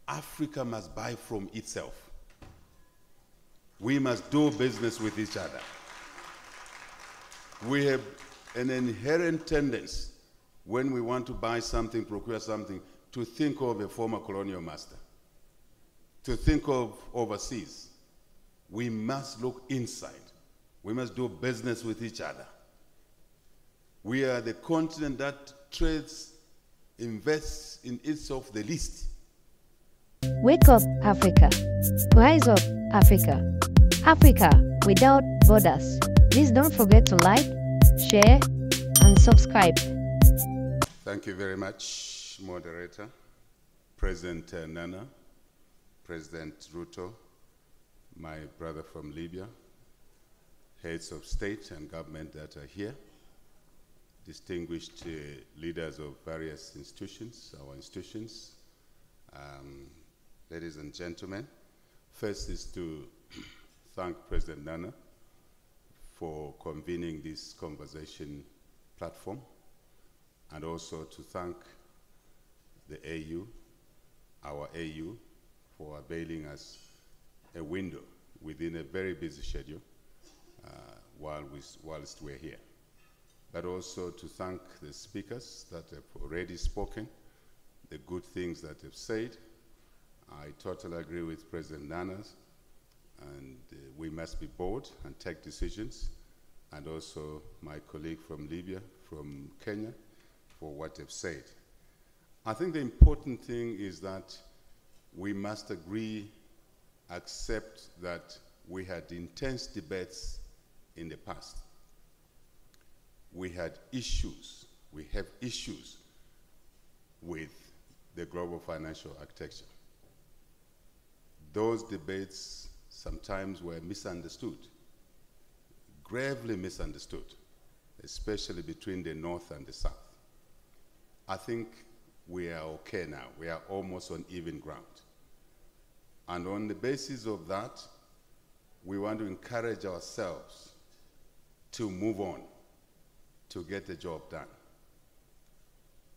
Africa must buy from itself. We must do business with each other. We have an inherent tendency when we want to buy something, procure something, to think of a former colonial master, to think of overseas. We must look inside. We must do business with each other. We are the continent that trades, invests in itself the least. Wake up, Africa. Rise up, Africa. Africa without borders. Please don't forget to like, share, and subscribe. Thank you very much, moderator, President Nana, President Ruto, my brother from Libya, heads of state and government that are here, distinguished leaders of various institutions, our institutions, ladies and gentlemen. First is to thank President Nana for convening this conversation platform, and also to thank the AU, our AU, for availing us a window within a very busy schedule whilst we're here. But also to thank the speakers that have already spoken, the good things that they've said. I totally agree with President Nana, and we must be bold and take decisions, and also my colleague from Libya, from Kenya, for what they've said. I think the important thing is that we must agree, accept that we had intense debates in the past. We had issues, we have issues with the global financial architecture. Those debates sometimes were misunderstood, gravely misunderstood, especially between the North and the South. I think we are okay now. We are almost on even ground. And on the basis of that, we want to encourage ourselves to move on, to get the job done.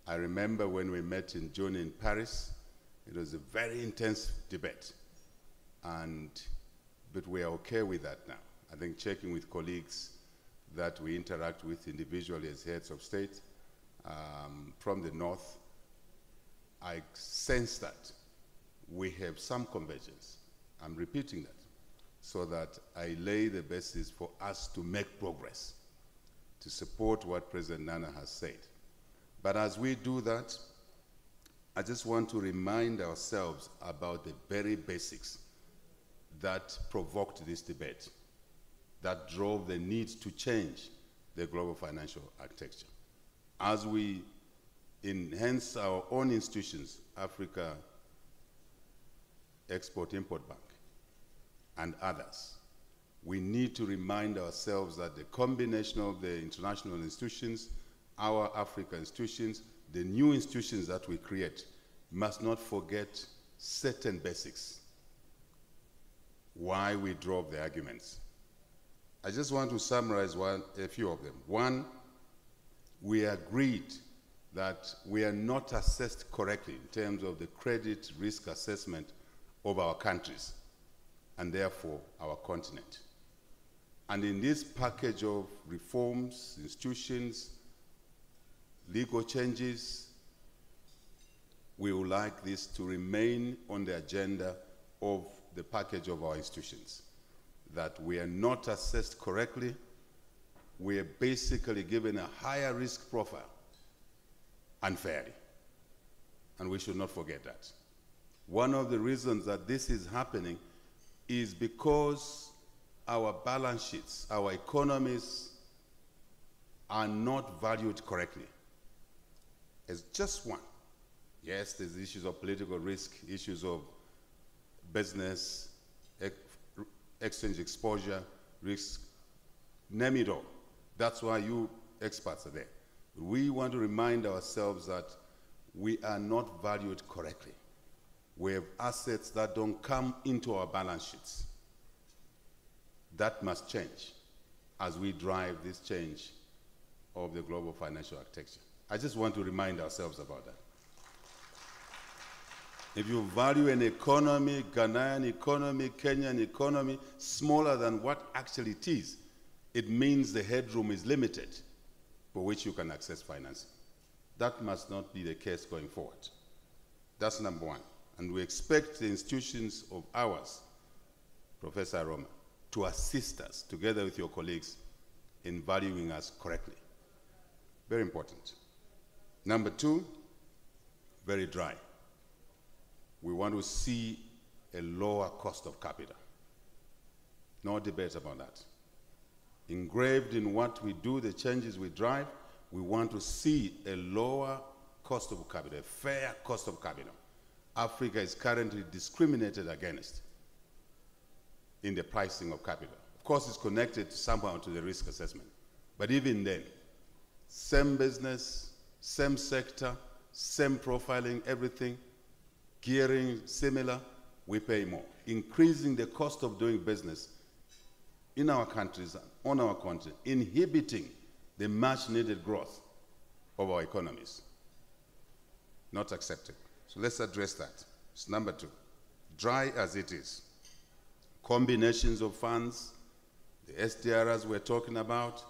I remember when we met in June in Paris, it was a very intense debate. But we are okay with that now. I think checking with colleagues that we interact with individually as heads of state from the North, I sense that we have some convergence. I'm repeating that, so that I lay the basis for us to make progress, to support what President Nana has said. But as we do that, I just want to remind ourselves about the very basics that provoked this debate, that drove the need to change the global financial architecture. As we enhance our own institutions, Africa Export-Import Bank and others, we need to remind ourselves that the combination of the international institutions, our African institutions, the new institutions that we create, must not forget certain basics. Why we drove the arguments. I just want to summarize a few of them. One, we agreed that we are not assessed correctly in terms of the credit risk assessment of our countries, and therefore our continent. And in this package of reforms, institutions, legal changes, we would like this to remain on the agenda of the package of our institutions, that we are not assessed correctly. We are basically given a higher risk profile unfairly, and we should not forget that. One of the reasons that this is happening is because our balance sheets, our economies are not valued correctly. It's just one. Yes, there's issues of political risk, issues of business, exchange exposure, risk, name it all. That's why you experts are there. We want to remind ourselves that we are not valued correctly. We have assets that don't come into our balance sheets. That must change as we drive this change of the global financial architecture. I just want to remind ourselves about that. If you value an economy, Ghanaian economy, Kenyan economy, smaller than what actually it is, it means the headroom is limited for which you can access financing. That must not be the case going forward. That's number one. And we expect the institutions of ours, Professor Aroma, to assist us, together with your colleagues, in valuing us correctly. Very important. Number two, very dry. We want to see a lower cost of capital. No debate about that. Engraved in what we do, the changes we drive, we want to see a lower cost of capital, a fair cost of capital. Africa is currently discriminated against in the pricing of capital. Of course, it's connected somehow to the risk assessment. But even then, same business, same sector, same profiling, everything, gearing similar, we pay more. Increasing the cost of doing business in our countries, on our continent, inhibiting the much needed growth of our economies. Not acceptable. So let's address that. It's number two. Dry as it is. Combinations of funds, the SDRs we're talking about,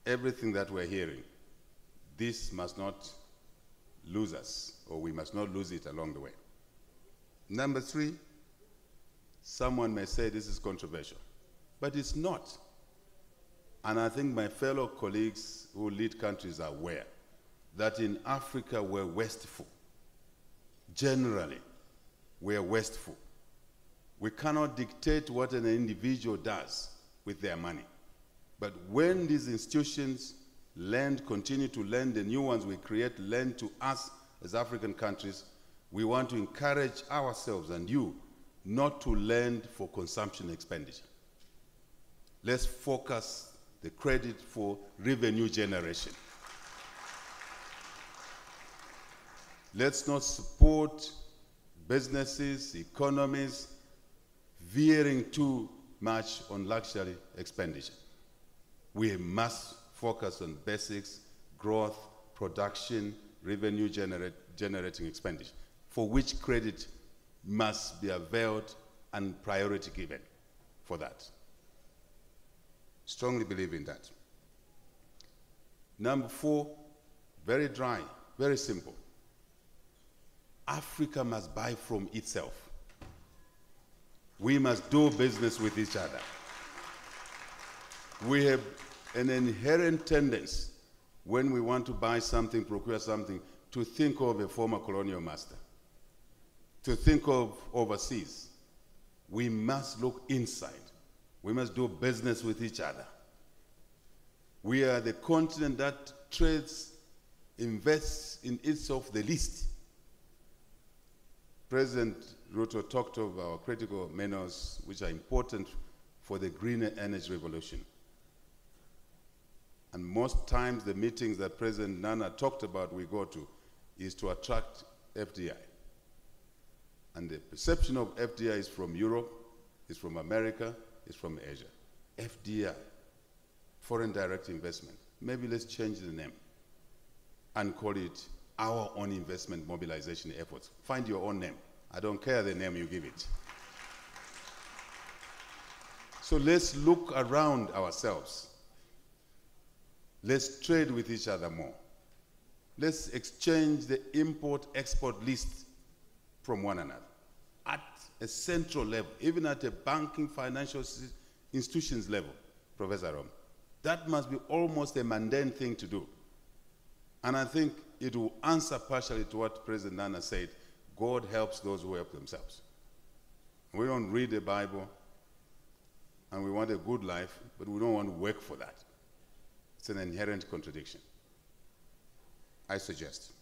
everything that we're hearing, this must not lose us, or we must not lose it along the way. Number three, someone may say this is controversial, but it's not. And I think my fellow colleagues who lead countries are aware that in Africa we're wasteful. Generally, we're wasteful. We cannot dictate what an individual does with their money. But when these institutions lend, continue to lend, the new ones we create lend to us as African countries, we want to encourage ourselves and you not to lend for consumption expenditure. Let's focus the credit for revenue generation. Let's not support businesses, economies veering too much on luxury expenditure. We must focus on basics, growth, production, revenue generating expenditure, for which credit must be availed and priority given for that. Strongly believe in that. Number four, very dry, very simple. Africa must buy from itself. We must do business with each other. We have an inherent tendency when we want to buy something, procure something, to think of a former colonial master, to think of overseas. We must look inside. We must do business with each other. We are the continent that trades, invests in itself the least. President Ruto talked of our critical minerals, which are important for the green energy revolution. And most times the meetings that President Nana talked about we go to is to attract FDI. And the perception of FDI is from Europe, is from America, is from Asia. FDI, foreign direct investment. Maybe let's change the name and call it our own investment mobilization efforts. Find your own name. I don't care the name you give it. So let's look around ourselves. Let's trade with each other more. Let's exchange the import-export list from one another at a central level, even at a banking financial institutions level, Professor Rom. That must be almost a mundane thing to do. And I think it will answer partially to what President Nana said, God helps those who help themselves. We don't read the Bible and we want a good life, but we don't want to work for that. It's an inherent contradiction, I suggest.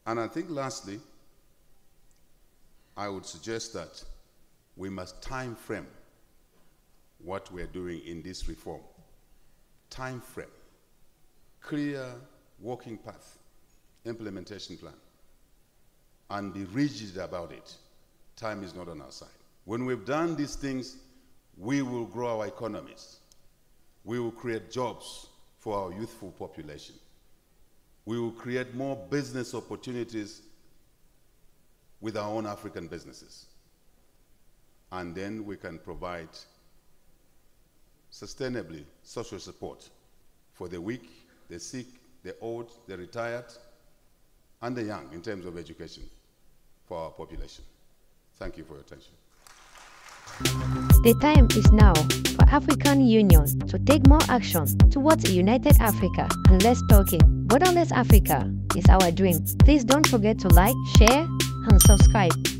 And I think lastly, I would suggest that we must time frame what we're doing in this reform. Time frame, clear working path, implementation plan, and be rigid about it. Time is not on our side. When we've done these things, we will grow our economies. We will create jobs for our youthful population. We will create more business opportunities with our own African businesses. And then we can provide sustainably social support for the weak, the sick, the old, the retired, and the young in terms of education for our population. Thank you for your attention. The time is now for African Union to take more action towards a united Africa and less talking. Borderless Africa is our dream. Please don't forget to like, share, and subscribe.